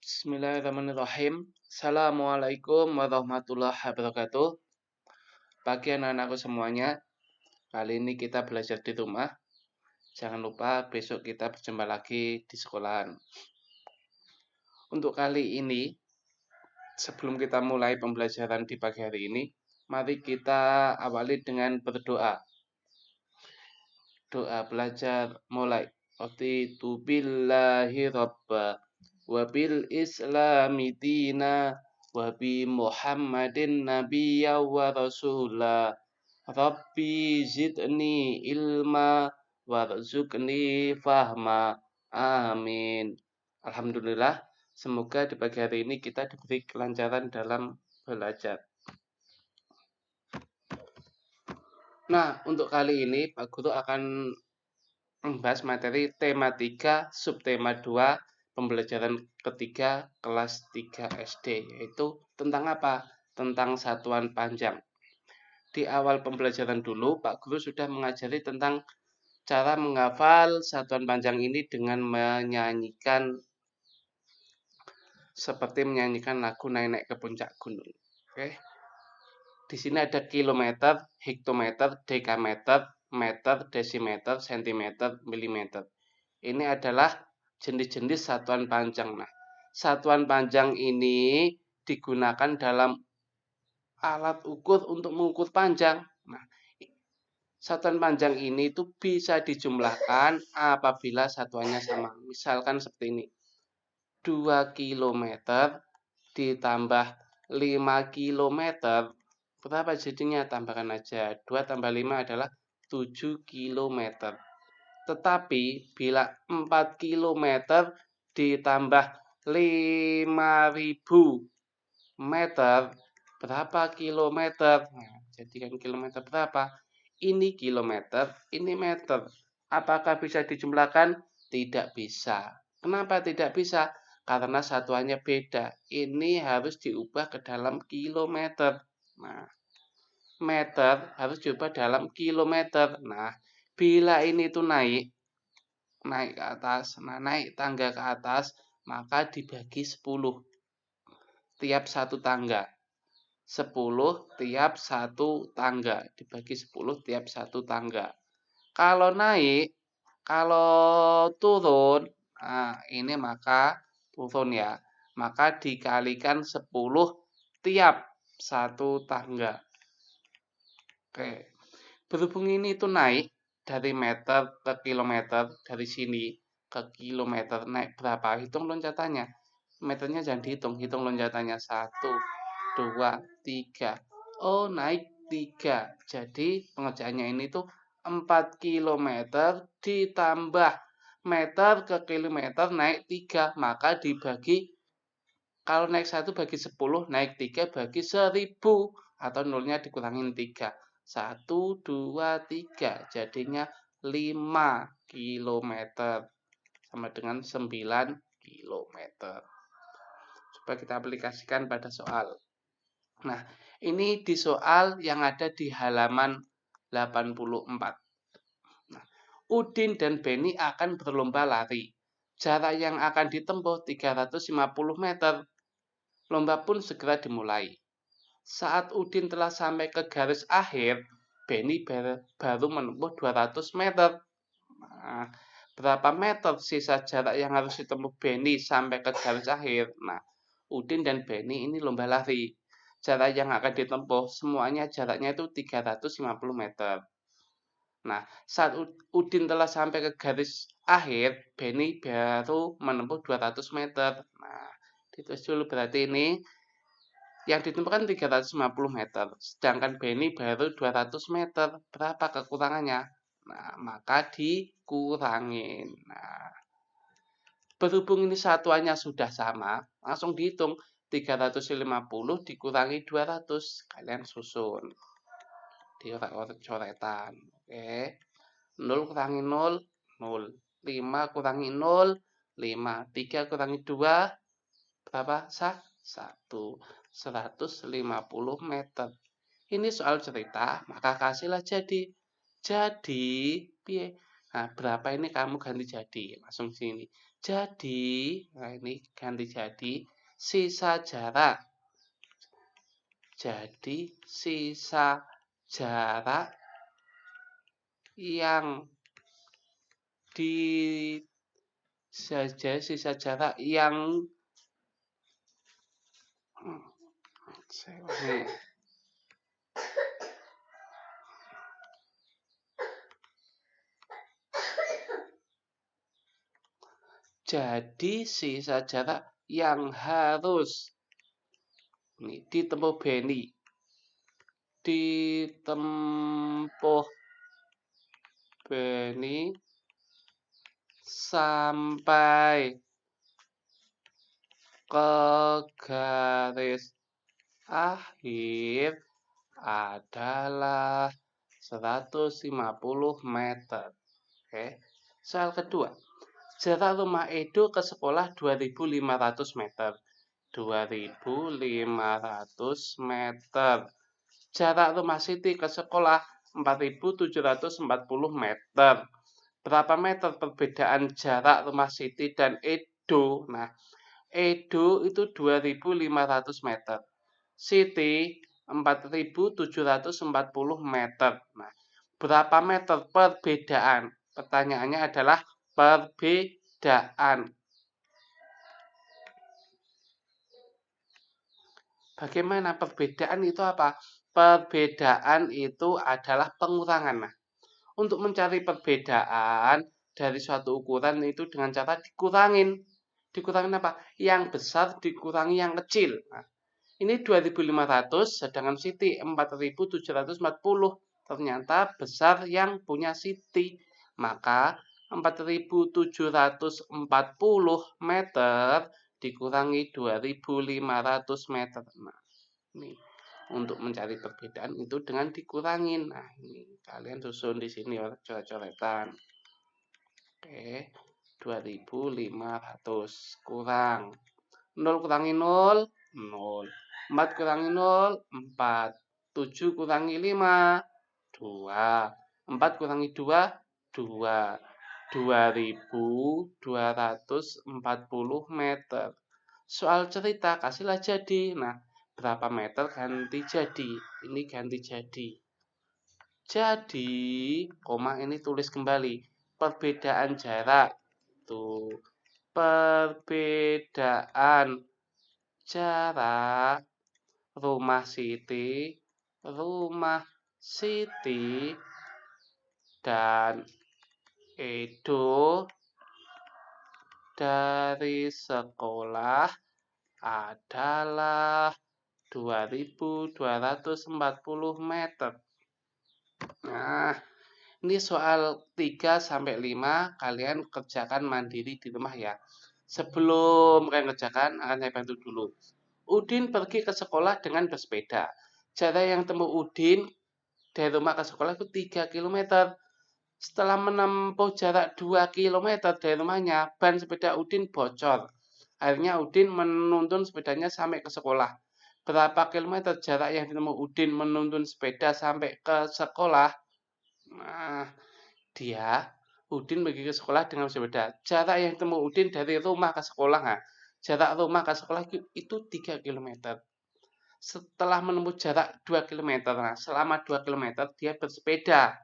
Bismillahirrahmanirrahim. Assalamualaikum warahmatullahi wabarakatuh. Pagi anak-anakku semuanya. Kali ini kita belajar di rumah. Jangan lupa besok kita berjumpa lagi di sekolahan. Untuk kali ini, sebelum kita mulai pembelajaran di pagi hari ini, mari kita awali dengan berdoa. Doa belajar mulai. Raditu billahi rabba wa bil islami dina wa bi Muhammadin nabiyya wa rasula. Rabbi zidni ilma warzuqni fahma. Amin. Alhamdulillah, semoga di pagi hari ini kita diberi kelancaran dalam belajar. Nah, untuk kali ini Pak Guru akan membahas materi tema 3, subtema 2, pembelajaran ketiga kelas 3 SD, yaitu tentang apa? Tentang satuan panjang. Di awal pembelajaran dulu, Pak Guru sudah mengajari tentang cara menghafal satuan panjang ini dengan menyanyikan, seperti menyanyikan lagu Naik-naik ke Puncak Gunung. Oke. Di sini ada kilometer, hektometer, dekameter, meter, desimeter, sentimeter, milimeter. Ini adalah jenis-jenis satuan panjang. Nah, satuan panjang ini digunakan dalam alat ukur untuk mengukur panjang. Nah, satuan panjang ini itu bisa dijumlahkan apabila satuannya sama. Misalkan seperti ini. 2 km ditambah 5 km. Berapa jadinya? Tambahkan aja. 2 tambah 5 adalah 7 km. Tetapi bila 4 km ditambah 5.000 meter, berapa kilometer? Nah, jadikan kilometer berapa? Ini kilometer, ini meter. Apakah bisa dijumlahkan? Tidak bisa. Kenapa tidak bisa? Karena satuannya beda. Ini harus diubah ke dalam kilometer. Nah, meter harus diubah dalam kilometer. Nah, bila ini tuh naik ke atas, nah naik tangga ke atas, maka dibagi 10 tiap satu tangga. 10 tiap satu tangga, dibagi 10 tiap satu tangga. Kalau naik, kalau turun, nah ini maka turun ya, maka dikalikan 10 tiap satu tangga. Oke, berhubung ini itu naik dari meter ke kilometer, dari sini ke kilometer, naik berapa? Hitung loncatannya. Meternya jangan dihitung, hitung loncatannya. 1, 2, 3. Oh, naik 3. Jadi pengerjaannya ini tuh 4 km ditambah meter ke kilometer naik 3. Maka dibagi, kalau naik 1 bagi 10, naik 3 bagi 1000. Atau nolnya dikurangin 3. 1, 2, 3. Jadinya 5 km. Sama dengan 9 km. Coba kita aplikasikan pada soal. Nah, ini di soal yang ada di halaman 84. Nah, Udin dan Beni akan berlomba lari. Jarak yang akan ditempuh 350 meter. Lomba pun segera dimulai. Saat Udin telah sampai ke garis akhir, Beni baru menempuh 200 meter. Nah, berapa meter sisa jarak yang harus ditempuh Beni sampai ke garis akhir? Nah, Udin dan Beni ini lomba lari. Jarak yang akan ditempuh semuanya jaraknya itu 350 meter. Nah, saat Udin telah sampai ke garis akhir, Beni baru menempuh 200 meter. Nah, ditulis dulu berarti ini yang ditempuh kan 350 meter, sedangkan Beni baru 200 meter. Berapa kekurangannya? Nah, maka dikurangin. Nah, berhubung ini satuannya sudah sama, langsung dihitung 350 dikurangi 200. Kalian susun di coretan. Oke. 0 kurangi 0, 0. 5 kurangi 0, 5. 3 kurangi 2, berapa? 1. 150 meter. Ini soal cerita, maka kasihlah jadi. Jadi, piye? Nah, berapa ini kamu ganti jadi. Langsung sini. Jadi, nah ini ganti jadi sisa jarak. Jadi, sisa jarak yang sisa jarak yang jadi sisa jarak yang harus ditempuh Benny sampai ke garis akhir adalah 150 meter. Oke. Soal kedua. Jarak rumah Edo ke sekolah 2.500 meter. 2.500 meter. Jarak rumah Siti ke sekolah 4.740 meter. Berapa meter perbedaan jarak rumah Siti dan Edo? Nah, Edo itu 2.500 meter. Siti 4.740 meter. Nah, berapa meter perbedaan? Pertanyaannya adalah perbedaan. Bagaimana perbedaan itu apa? Perbedaan itu adalah pengurangan. Nah, untuk mencari perbedaan dari suatu ukuran itu dengan cara dikurangin. Dikurangin apa? Yang besar dikurangi yang kecil. Nah, ini 2.500 sedangkan Siti 4.740. Ternyata besar yang punya Siti. Maka 4.740 meter dikurangi 2.500 meter. Nah, ini untuk mencari perbedaan itu dengan dikurangin. Nah, ini kalian susun di sini ya, coret-coretan. Oke, 2.500 kurang 0 kurangi 0, 0. 4 kurangi 0, 4. 7 kurangi 5, 2. 4 kurangi 2, 2. 2.240 meter. Soal cerita, kasihlah jadi. Nah, berapa meter ganti jadi? Ini ganti jadi. Jadi, koma ini tulis kembali. Perbedaan jarak. Tuh. Perbedaan jarak rumah Siti dan Edo dari sekolah adalah 2.240 meter. Nah, ini soal 3 sampai 5 kalian kerjakan mandiri di rumah ya. Sebelum kalian kerjakan akan saya bantu dulu. Udin pergi ke sekolah dengan bersepeda. Jarak yang tempuh Udin dari rumah ke sekolah itu 3 km. Setelah menempuh jarak 2 km dari rumahnya, ban sepeda Udin bocor. Akhirnya Udin menuntun sepedanya sampai ke sekolah. Berapa kilometer jarak yang ditempuh Udin menuntun sepeda sampai ke sekolah? Nah, Udin pergi ke sekolah dengan sepeda. Jarak yang ditempuh Udin dari rumah ke sekolah. Nah, jarak rumah ke sekolah itu 3 km. Setelah menempuh jarak 2 km, nah selama 2 km dia bersepeda.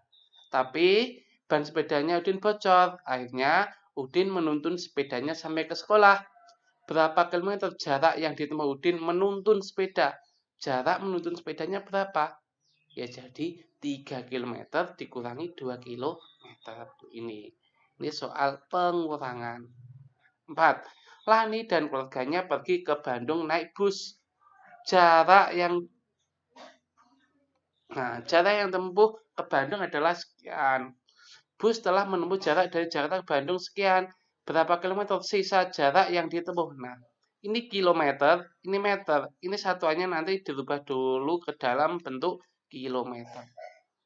Tapi ban sepedanya Udin bocor. Akhirnya Udin menuntun sepedanya sampai ke sekolah. Berapa kilometer jarak yang ditempuh Udin menuntun sepeda? Jarak menuntun sepedanya berapa? Ya jadi 3 km dikurangi 2 km. Ini soal pengurangan. 4. Lani dan keluarganya pergi ke Bandung naik bus. Jarak yang tempuh ke Bandung adalah sekian. Bus telah menempuh jarak dari Jakarta ke Bandung sekian. Berapa kilometer sisa jarak yang ditempuh? Nah, ini kilometer, ini meter. Ini satuannya nanti dirubah dulu ke dalam bentuk kilometer.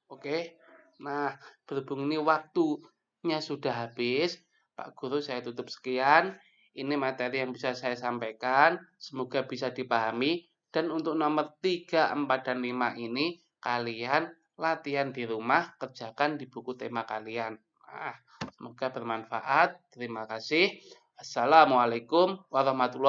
Oke. Nah, berhubung ini waktunya sudah habis, Pak Guru saya tutup sekian. Ini materi yang bisa saya sampaikan. Semoga bisa dipahami. Dan untuk nomor 3, 4, dan 5 ini, kalian latihan di rumah, kerjakan di buku tema kalian. Nah, semoga bermanfaat. Terima kasih. Assalamualaikum warahmatullahi